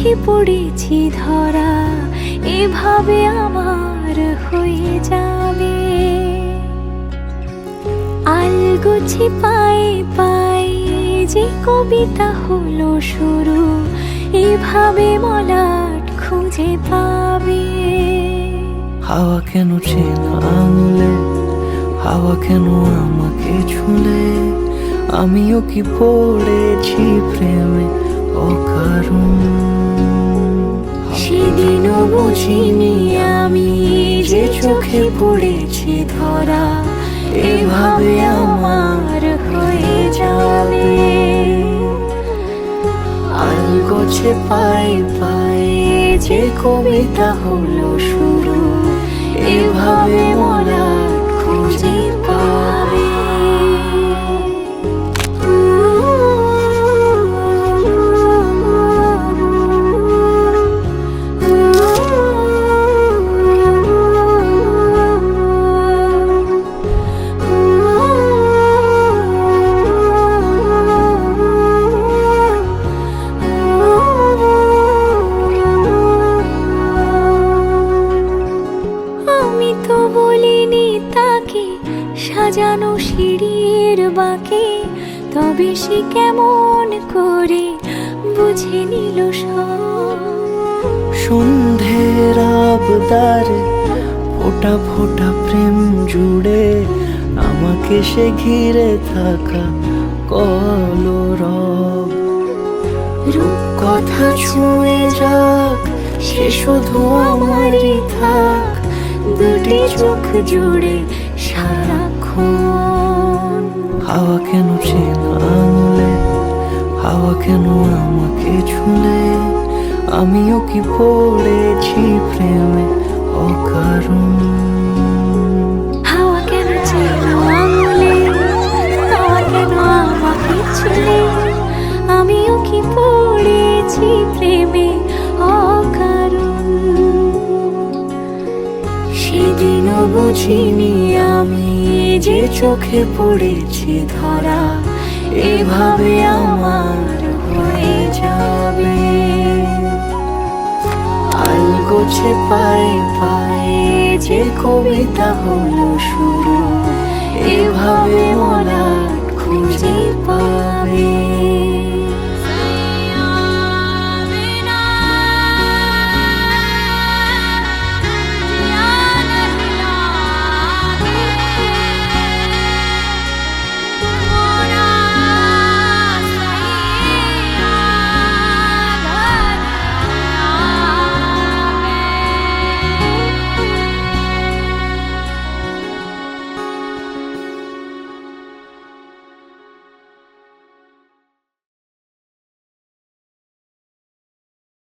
চোখে পড়েছি ধরা, এভাবে আমার হয়ে যাবে। আলগোছে পায়ে পায়ে যে কবিতা হলো শুরু, এভাবে মলাট খুঁজে পাবে। হাওয়া কেন চেনা আঙুলে, হাওয়া কেন আমাকে ছুলে, আমিও কি পড়েছি প্রেমে অকারণ। সেদিনও বুঝিনি আমি যে চোখে পড়েছি ধরা, এভাবে আমার হয়ে যাবে। আলগোছে পায়ে পায়ে যে কবিতা হলো শুরু, এভাবে মলাট খুঁজে পাবে। আমি তো বলিনি তাকে সাজানো সিঁড়ির বাঁকে, তবে সে কেমন করে বুঝে নিল সব। সন্ধ্যের আবদারে ফোটা ফোটা প্রেম জুড়ে, আমাকে সে ঘিরে থাকা কলরব। রূপকথা ছুঁয়ে যাক, সে শুধু আমারই থাক, দুটি চোখ জুড়ে সারাক্ষণ। হাওয়া কেন চেনা আঙুলে, হাওয়া কেন আমাকে ছুলে, আমিও কি পড়েছি প্রেমে অকারণ। হাওয়া কেন চেনা আঙুলে, হাওয়া কেন আমাকে ছুলে, আমিও কি পড়েছি প্রেমে অকারণ। সেদিনও বুঝিনি আমি যে চোখে পড়েছি ধরা, এভাবে আমার হয়ে যাবে। আলগোছে পায়ে পায়ে যে কবিতা হলো শুরু, এভাবে মলা